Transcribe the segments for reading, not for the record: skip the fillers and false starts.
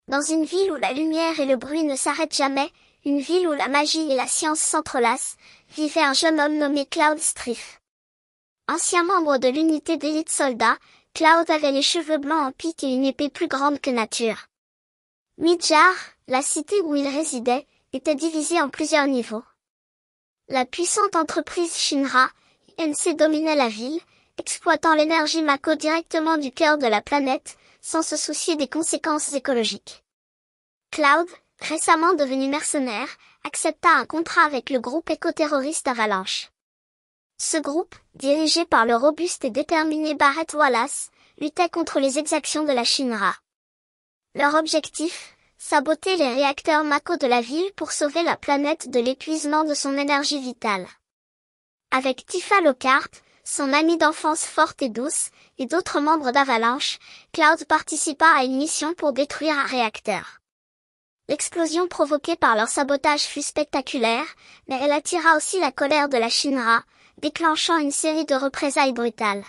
Dans une ville où la lumière et le bruit ne s'arrêtent jamais, une ville où la magie et la science s'entrelacent, vivait un jeune homme nommé Cloud Strife. Ancien membre de l'unité d'élite soldats, Cloud avait les cheveux blancs en pique et une épée plus grande que nature. Midjar, la cité où il résidait, était divisée en plusieurs niveaux. La puissante entreprise Shinra, INC dominait la ville, exploitant l'énergie Mako directement du cœur de la planète, sans se soucier des conséquences écologiques. Cloud, récemment devenu mercenaire, accepta un contrat avec le groupe écoterroriste Avalanche. Ce groupe, dirigé par le robuste et déterminé Barrett Wallace, luttait contre les exactions de la Shinra. Leur objectif, saboter les réacteurs Mako de la ville pour sauver la planète de l'épuisement de son énergie vitale. Avec Tifa Lockhart, son amie d'enfance forte et douce, et d'autres membres d'Avalanche, Cloud participa à une mission pour détruire un réacteur. L'explosion provoquée par leur sabotage fut spectaculaire, mais elle attira aussi la colère de la Shinra, déclenchant une série de représailles brutales.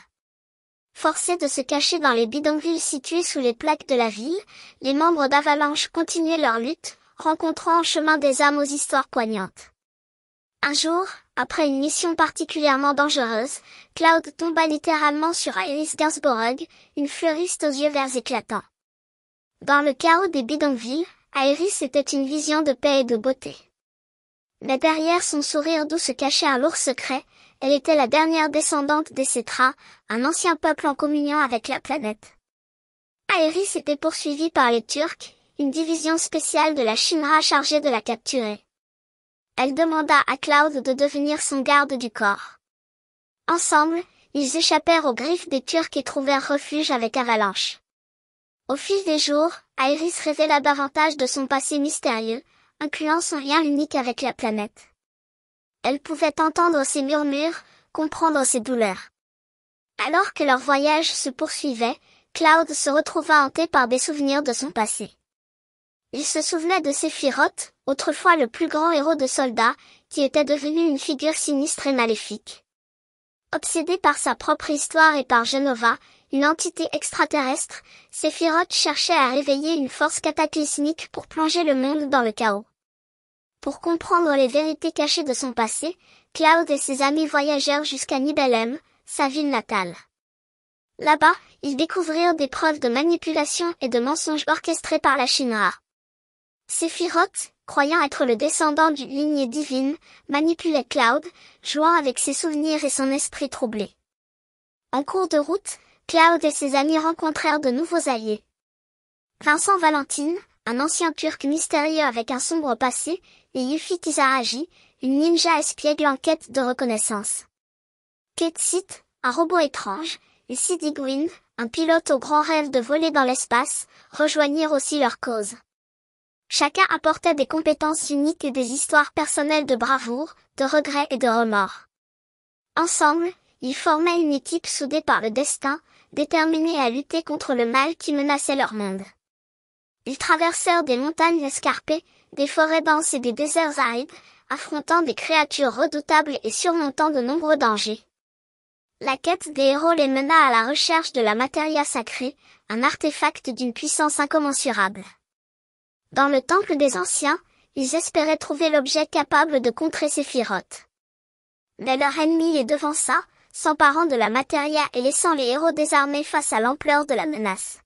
Forcés de se cacher dans les bidonvilles situés sous les plaques de la ville, les membres d'Avalanche continuaient leur lutte, rencontrant en chemin des âmes aux histoires poignantes. Un jour, après une mission particulièrement dangereuse, Cloud tomba littéralement sur Iris Gainsborough, une fleuriste aux yeux verts éclatants. Dans le chaos des bidonvilles, Iris était une vision de paix et de beauté. Mais derrière son sourire doux se cachait un lourd secret, elle était la dernière descendante des Cetra, un ancien peuple en communion avec la planète. Iris était poursuivie par les Turcs, une division spéciale de la Shinra chargée de la capturer. Elle demanda à Cloud de devenir son garde du corps. Ensemble, ils échappèrent aux griffes des Turcs et trouvèrent refuge avec Avalanche. Au fil des jours, Iris révéla davantage de son passé mystérieux, incluant son lien unique avec la planète. Elle pouvait entendre ses murmures, comprendre ses douleurs. Alors que leur voyage se poursuivait, Cloud se retrouva hanté par des souvenirs de son passé. Il se souvenait de Sephiroth, autrefois le plus grand héros de soldats, qui était devenu une figure sinistre et maléfique. Obsédé par sa propre histoire et par Genova, une entité extraterrestre, Sephiroth cherchait à réveiller une force cataclysmique pour plonger le monde dans le chaos. Pour comprendre les vérités cachées de son passé, Cloud et ses amis voyagèrent jusqu'à Nibelheim, sa ville natale. Là-bas, ils découvrirent des preuves de manipulation et de mensonges orchestrés par la Shinra. Sephiroth, croyant être le descendant d'une lignée divine, manipulait Cloud, jouant avec ses souvenirs et son esprit troublé. En cours de route, Cloud et ses amis rencontrèrent de nouveaux alliés. Vincent Valentine, un ancien Turc mystérieux avec un sombre passé, et Yuffie Kisaragi, une ninja espiègle en quête de reconnaissance. Ketsit, un robot étrange, et Sidigwind, un pilote au grand rêve de voler dans l'espace, rejoignirent aussi leur cause. Chacun apportait des compétences uniques et des histoires personnelles de bravoure, de regrets et de remords. Ensemble, ils formaient une équipe soudée par le destin, déterminée à lutter contre le mal qui menaçait leur monde. Ils traversèrent des montagnes escarpées, des forêts denses et des déserts arides, affrontant des créatures redoutables et surmontant de nombreux dangers. La quête des héros les mena à la recherche de la Materia sacrée, un artefact d'une puissance incommensurable. Dans le temple des anciens, ils espéraient trouver l'objet capable de contrer Sephiroth. Mais leur ennemi les devança, s'emparant de la Materia et laissant les héros désarmés face à l'ampleur de la menace.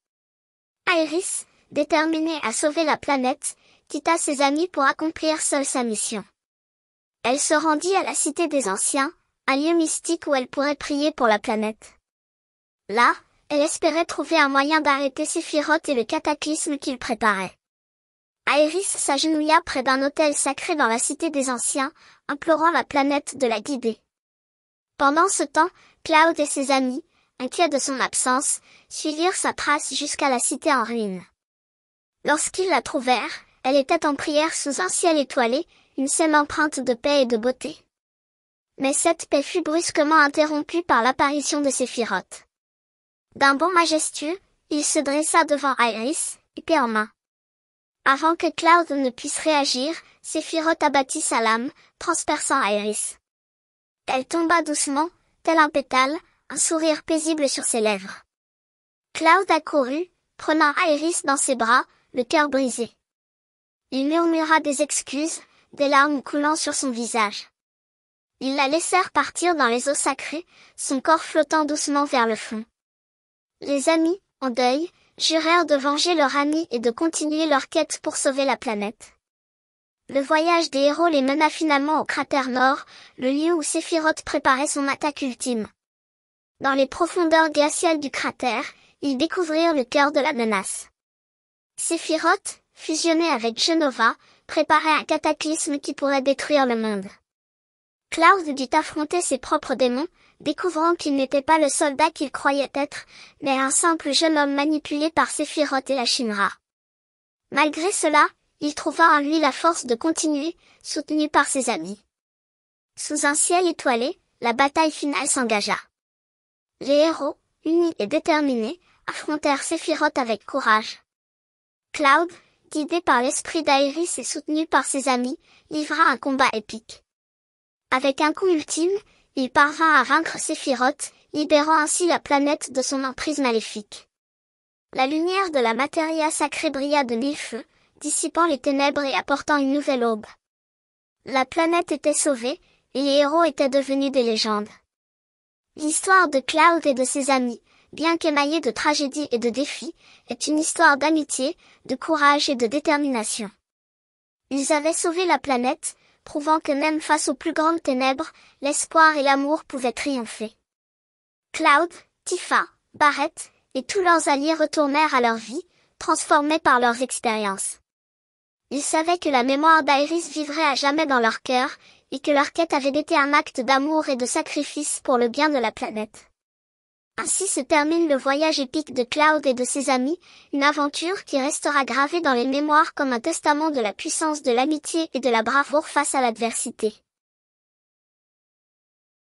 Iris, déterminée à sauver la planète, quitta ses amis pour accomplir seule sa mission. Elle se rendit à la Cité des Anciens, un lieu mystique où elle pourrait prier pour la planète. Là, elle espérait trouver un moyen d'arrêter Sephiroth et le cataclysme qu'il préparait. Iris s'agenouilla près d'un autel sacré dans la Cité des Anciens, implorant la planète de la guider. Pendant ce temps, Cloud et ses amis, inquiets de son absence, suivirent sa trace jusqu'à la cité en ruine. Lorsqu'ils la trouvèrent, elle était en prière sous un ciel étoilé, une scène empreinte de paix et de beauté. Mais cette paix fut brusquement interrompue par l'apparition de Sephiroth. D'un bond majestueux, il se dressa devant Iris, épée en main. Avant que Cloud ne puisse réagir, Sephiroth abattit sa lame, transperçant Iris. Elle tomba doucement, tel un pétale, un sourire paisible sur ses lèvres. Cloud accourut, prenant Iris dans ses bras, le cœur brisé. Il murmura des excuses, des larmes coulant sur son visage. Ils la laissèrent partir dans les eaux sacrées, son corps flottant doucement vers le fond. Les amis, en deuil, jurèrent de venger leur ami et de continuer leur quête pour sauver la planète. Le voyage des héros les mena finalement au cratère nord, le lieu où Sephiroth préparait son attaque ultime. Dans les profondeurs glaciales du cratère, ils découvrirent le cœur de la menace. Sephiroth, fusionné avec Jenova, préparait un cataclysme qui pourrait détruire le monde. Cloud dut affronter ses propres démons, découvrant qu'il n'était pas le soldat qu'il croyait être, mais un simple jeune homme manipulé par Sephiroth et la Shinra. Malgré cela, il trouva en lui la force de continuer, soutenu par ses amis. Sous un ciel étoilé, la bataille finale s'engagea. Les héros, unis et déterminés, affrontèrent Sephiroth avec courage. Cloud, guidé par l'esprit d'Aeris et soutenu par ses amis, livra un combat épique. Avec un coup ultime, il parvint à vaincre Sephiroth, libérant ainsi la planète de son emprise maléfique. La lumière de la Matéria sacrée brilla de mille feux, dissipant les ténèbres et apportant une nouvelle aube. La planète était sauvée, et les héros étaient devenus des légendes. L'histoire de Cloud et de ses amis, bien qu'émaillée de tragédies et de défis, est une histoire d'amitié, de courage et de détermination. Ils avaient sauvé la planète, prouvant que même face aux plus grandes ténèbres, l'espoir et l'amour pouvaient triompher. Cloud, Tifa, Barrett, et tous leurs alliés retournèrent à leur vie, transformés par leurs expériences. Ils savaient que la mémoire d'Aeris vivrait à jamais dans leur cœur, et que leur quête avait été un acte d'amour et de sacrifice pour le bien de la planète. Ainsi se termine le voyage épique de Cloud et de ses amis, une aventure qui restera gravée dans les mémoires comme un testament de la puissance de l'amitié et de la bravoure face à l'adversité.